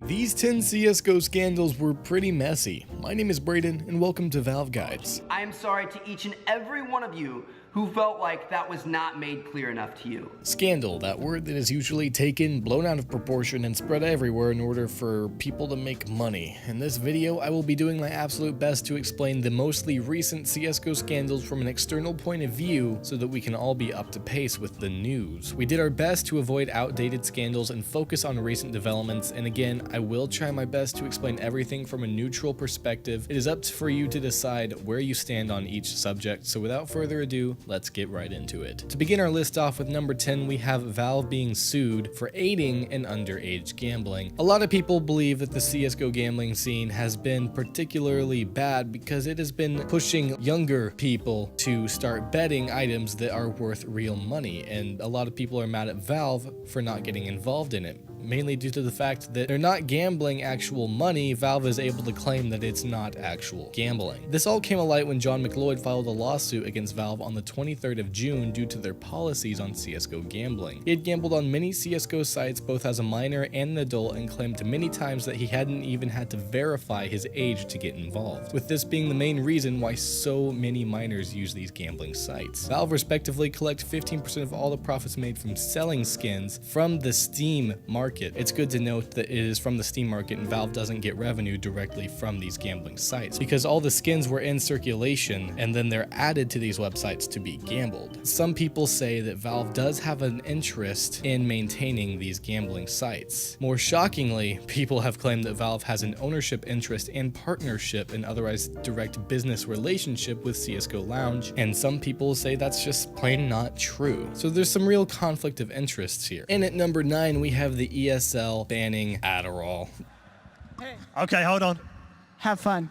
These 10 CSGO scandals were pretty messy. My name is Brayden, and welcome to Valve Guides. I am sorry to each and every one of you who felt like that was not made clear enough to you. Scandal, that word that is usually taken, blown out of proportion, and spread everywhere in order for people to make money. In this video, I will be doing my absolute best to explain the mostly recent CSGO scandals from an external point of view so that we can all be up to pace with the news. We did our best to avoid outdated scandals and focus on recent developments, and again, I will try my best to explain everything from a neutral perspective. It is up for you to decide where you stand on each subject, so without further ado, let's get right into it. To begin our list off with number 10, we have Valve being sued for aiding in underage gambling. A lot of people believe that the CSGO gambling scene has been particularly bad because it has been pushing younger people to start betting items that are worth real money, and a lot of people are mad at Valve for not getting involved in it. Mainly due to the fact that they're not gambling actual money, Valve is able to claim that it's not actual gambling. This all came to light when John McLeod filed a lawsuit against Valve on the 23rd of June due to their policies on CSGO gambling. He had gambled on many CSGO sites both as a minor and an adult and claimed many times that he hadn't even had to verify his age to get involved, with this being the main reason why so many minors use these gambling sites. Valve respectively collect 15% of all the profits made from selling skins from the Steam market. It's good to note that it is from the Steam market and Valve doesn't get revenue directly from these gambling sites because all the skins were in circulation and then they're added to these websites to be gambled. Some people say that Valve does have an interest in maintaining these gambling sites. More shockingly, people have claimed that Valve has an ownership interest and partnership and otherwise direct business relationship with CSGO Lounge, and some people say that's just plain not true. So there's some real conflict of interests here. And at number 9, we have the ESL banning Adderall. Hey, Okay, hold on. have fun.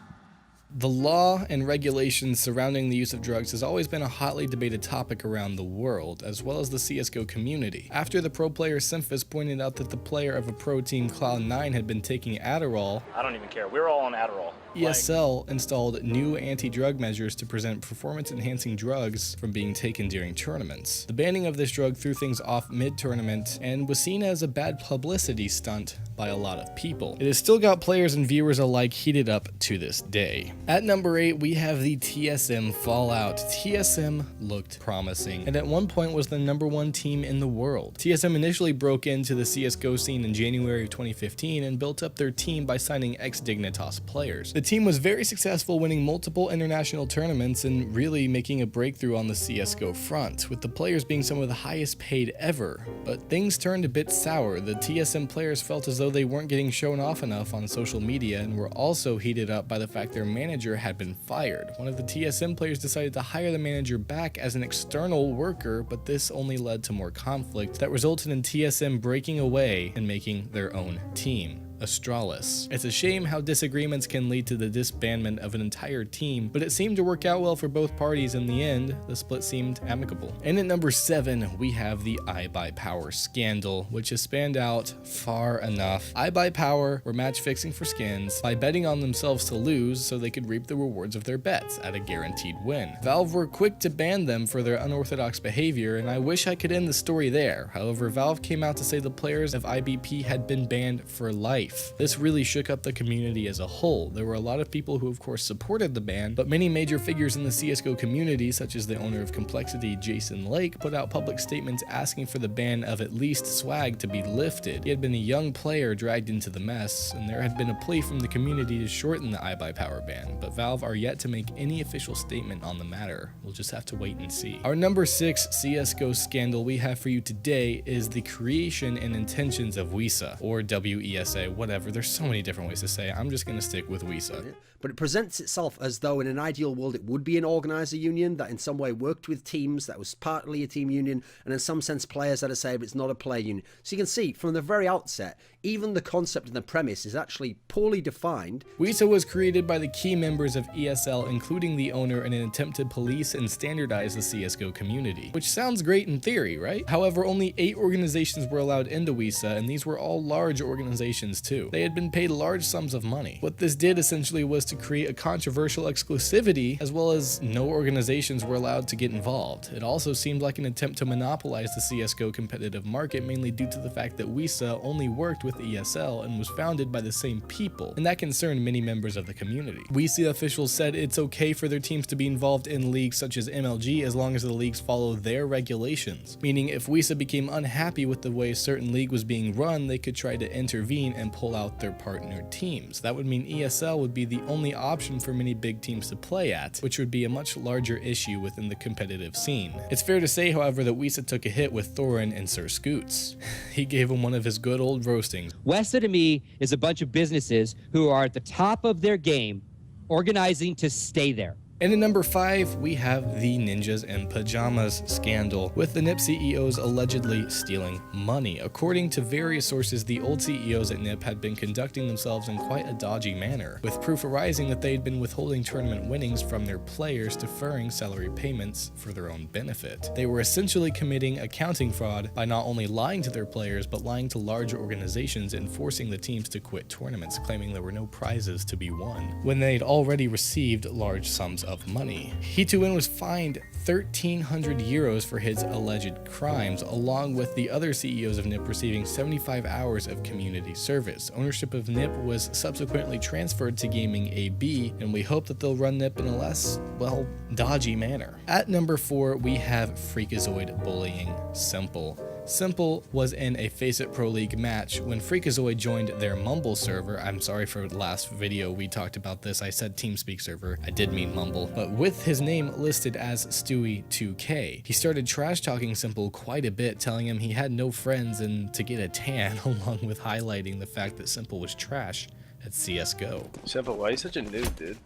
The law and regulations surrounding the use of drugs has always been a hotly debated topic around the world, as well as the CSGO community. After the pro player Symphus pointed out that the player of a pro team, Cloud9, had been taking Adderall, I don't even care. We're all on Adderall. ESL installed new anti-drug measures to prevent performance-enhancing drugs from being taken during tournaments. The banning of this drug threw things off mid-tournament and was seen as a bad publicity stunt by a lot of people. It has still got players and viewers alike heated up to this day. At number 8, we have the TSM Fallout. TSM looked promising, and at one point was the #1 team in the world. TSM initially broke into the CSGO scene in January of 2015 and built up their team by signing ex-Dignitas players. The team was very successful, winning multiple international tournaments and really making a breakthrough on the CSGO front, with the players being some of the highest paid ever. But things turned a bit sour. The TSM players felt as though they weren't getting shown off enough on social media and were also heated up by the fact their manager had been fired. One of the TSM players decided to hire the manager back as an external worker, but this only led to more conflict that resulted in TSM breaking away and making their own team, Astralis. It's a shame how disagreements can lead to the disbandment of an entire team, but it seemed to work out well for both parties in the end. The split seemed amicable. And at number 7, we have the iBuyPower scandal, which has spanned out far enough. iBuyPower were match fixing for skins by betting on themselves to lose so they could reap the rewards of their bets at a guaranteed win. Valve were quick to ban them for their unorthodox behavior, and I wish I could end the story there. However, Valve came out to say the players of IBP had been banned for life. This really shook up the community as a whole. There were a lot of people who of course supported the ban, but many major figures in the CSGO community, such as the owner of Complexity, Jason Lake, put out public statements asking for the ban of at least Swag to be lifted. He had been a young player dragged into the mess, and there had been a plea from the community to shorten the iBuyPower ban, but Valve are yet to make any official statement on the matter. We'll just have to wait and see. Our number 6 CSGO scandal we have for you today is the creation and intentions of WESA, or WESA, whatever. There's so many different ways to say it. I'm just going to stick with WESA. But it presents itself as though in an ideal world it would be an organizer union that in some way worked with teams, that was partly a team union, and in some sense players had a say, but it's not a player union. So you can see from the very outset, even the concept and the premise is actually poorly defined. WESA was created by the key members of ESL, including the owner, in an attempt to police and standardize the CSGO community. Which sounds great in theory, right? However, only 8 organizations were allowed into WESA, and these were all large organizations too. They had been paid large sums of money. What this did essentially was to create a controversial exclusivity, as well as no organizations were allowed to get involved. It also seemed like an attempt to monopolize the CSGO competitive market, mainly due to the fact that WESA only worked with with ESL and was founded by the same people, and that concerned many members of the community. WESA officials said it's okay for their teams to be involved in leagues such as MLG as long as the leagues follow their regulations, meaning if WESA became unhappy with the way a certain league was being run, they could try to intervene and pull out their partnered teams. That would mean ESL would be the only option for many big teams to play at, which would be a much larger issue within the competitive scene. It's fair to say, however, that WESA took a hit with Thorin and Sir Scoots. He gave him one of his good old roastings. WESA to me is a bunch of businesses who are at the top of their game, organizing to stay there. And at number 5, we have the Ninjas in Pajamas scandal, with the NIP CEOs allegedly stealing money. According to various sources, the old CEOs at NIP had been conducting themselves in quite a dodgy manner, with proof arising that they had been withholding tournament winnings from their players, deferring salary payments for their own benefit. They were essentially committing accounting fraud by not only lying to their players, but lying to larger organizations and forcing the teams to quit tournaments, claiming there were no prizes to be won, when they'd already received large sums of money. Hee-2-in was fined 1,300 euros for his alleged crimes, along with the other CEOs of NIP receiving 75 hours of community service. Ownership of NIP was subsequently transferred to Gaming AB, and we hope that they'll run NIP in a less, well, dodgy manner. At number 4, we have Freakazoid bullying Simple. Simple was in a FACEIT Pro League match when Freakazoid joined their Mumble server. I'm sorry for the last video we talked about this. I said TeamSpeak server. I did mean Mumble. But with his name listed as Stewie2K, he started trash talking Simple quite a bit, telling him he had no friends and to get a tan, along with highlighting the fact that Simple was trash at CSGO. Simple, why are you such a noob, dude?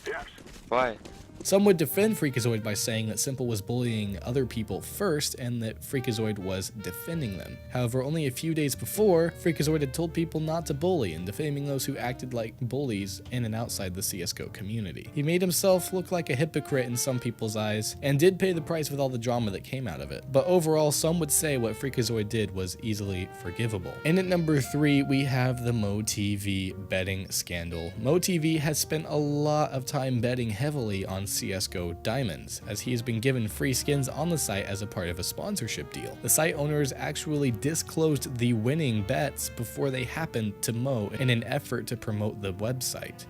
Yes. Why? Some would defend Freakazoid by saying that Simple was bullying other people first and that Freakazoid was defending them. However, only a few days before, Freakazoid had told people not to bully and defaming those who acted like bullies in and outside the CSGO community. He made himself look like a hypocrite in some people's eyes and did pay the price with all the drama that came out of it. But overall, some would say what Freakazoid did was easily forgivable. And at number 3, we have the MoTV betting scandal. MoTV has spent a lot of time betting heavily on CSGO Diamonds, as he has been given free skins on the site as a part of a sponsorship deal. The site owners actually disclosed the winning bets before they happened to Mo in an effort to promote the website.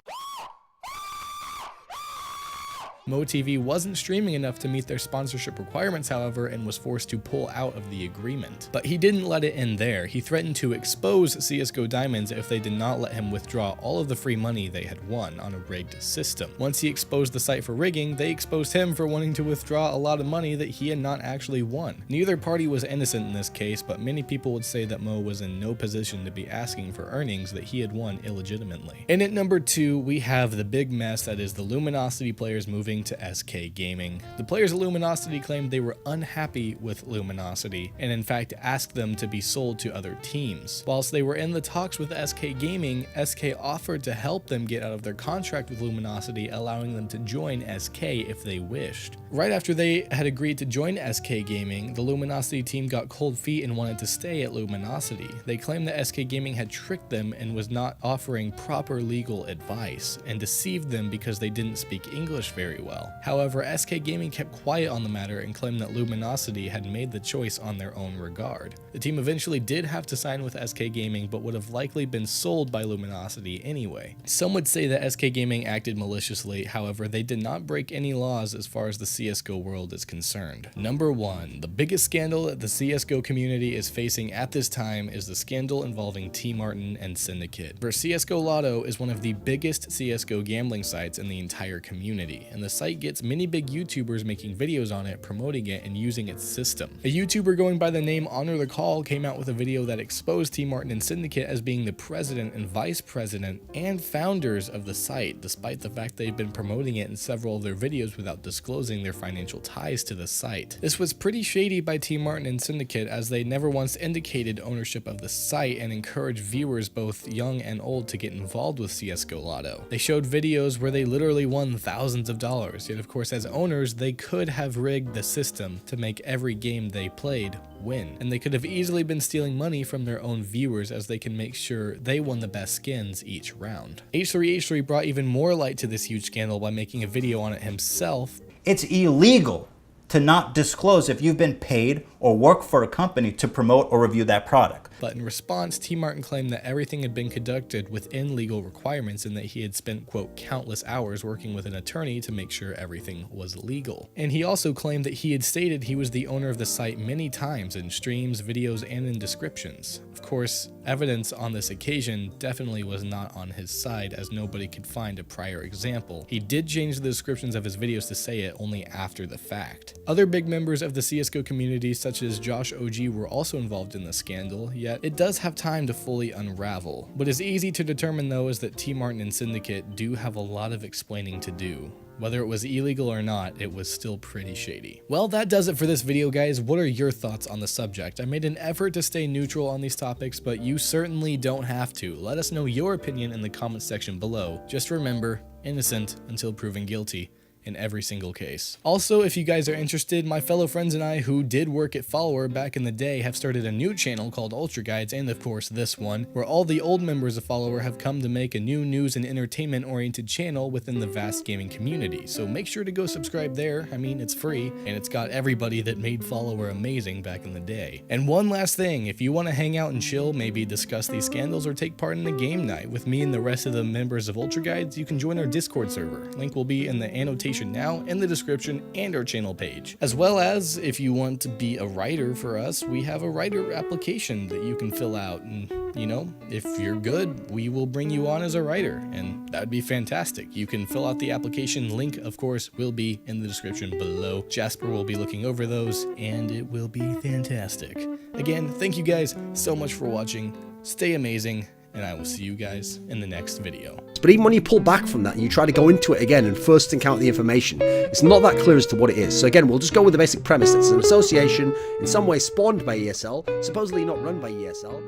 MoTV wasn't streaming enough to meet their sponsorship requirements, however, and was forced to pull out of the agreement. But he didn't let it end there. He threatened to expose CSGO Diamonds if they did not let him withdraw all of the free money they had won on a rigged system. Once he exposed the site for rigging, they exposed him for wanting to withdraw a lot of money that he had not actually won. Neither party was innocent in this case, but many people would say that Mo was in no position to be asking for earnings that he had won illegitimately. And at number 2, we have the big mess that is the Luminosity players moving to SK Gaming. The players at Luminosity claimed they were unhappy with Luminosity and in fact asked them to be sold to other teams. Whilst they were in the talks with SK Gaming, SK offered to help them get out of their contract with Luminosity, allowing them to join SK if they wished. Right after they had agreed to join SK Gaming, the Luminosity team got cold feet and wanted to stay at Luminosity. They claimed that SK Gaming had tricked them and was not offering proper legal advice, and deceived them because they didn't speak English very well. However, SK Gaming kept quiet on the matter and claimed that Luminosity had made the choice on their own regard. The team eventually did have to sign with SK Gaming, but would have likely been sold by Luminosity anyway. Some would say that SK Gaming acted maliciously, however, they did not break any laws as far as the CSGO world is concerned. Number 1, the biggest scandal that the CSGO community is facing at this time is the scandal involving T Martin and Syndicate. For CSGO Lotto is one of the biggest CSGO gambling sites in the entire community, and the site gets many big YouTubers making videos on it, promoting it, and using its system. A YouTuber going by the name Honor the Call came out with a video that exposed T Martin and Syndicate as being the president and vice president and founders of the site, despite the fact they've been promoting it in several of their videos without disclosing their financial ties to the site. This was pretty shady by T Martin and Syndicate, as they never once indicated ownership of the site and encouraged viewers both young and old to get involved with CSGO Lotto. They showed videos where they literally won thousands of dollars, yet of course as owners they could have rigged the system to make every game they played win, and they could have easily been stealing money from their own viewers, as they can make sure they won the best skins each round. H3H3 brought even more light to this huge scandal by making a video on it himself. It's illegal to not disclose if you've been paid or work for a company to promote or review that product. But in response, T. Martin claimed that everything had been conducted within legal requirements and that he had spent, quote, countless hours working with an attorney to make sure everything was legal. And he also claimed that he had stated he was the owner of the site many times in streams, videos, and in descriptions. Of course, evidence on this occasion definitely was not on his side, as nobody could find a prior example. He did change the descriptions of his videos to say it only after the fact. Other big members of the CSGO community, such as Josh OG, were also involved in the scandal, yet it does have time to fully unravel. What is easy to determine though is that T. Martin and Syndicate do have a lot of explaining to do. Whether it was illegal or not, it was still pretty shady. Well, that does it for this video, guys. What are your thoughts on the subject? I made an effort to stay neutral on these topics, but you certainly don't have to. Let us know your opinion in the comment section below. Just remember, innocent until proven guilty in every single case. Also, if you guys are interested, my fellow friends and I who did work at Follower back in the day have started a new channel called Ultra Guides, and of course this one, where all the old members of Follower have come to make a new news and entertainment oriented channel within the vast gaming community. So make sure to go subscribe there. I mean, it's free, and it's got everybody that made Follower amazing back in the day. And one last thing, if you want to hang out and chill, maybe discuss these scandals or take part in a game night with me and the rest of the members of Ultra Guides, you can join our Discord server. Link will be in the annotation now, in the description, and our channel page. As well as, if you want to be a writer for us, we have a writer application that you can fill out, and you know, if you're good, we will bring you on as a writer, and that would be fantastic. You can fill out the application. Link, of course, will be in the description below. Jasper will be looking over those, and it will be fantastic. Again, thank you guys so much for watching. Stay amazing, and I will see you guys in the next video. But even when you pull back from that and you try to go into it again and first encounter the information, it's not that clear as to what it is. So again, we'll just go with the basic premise. It's an association in some way spawned by ESL, supposedly not run by ESL.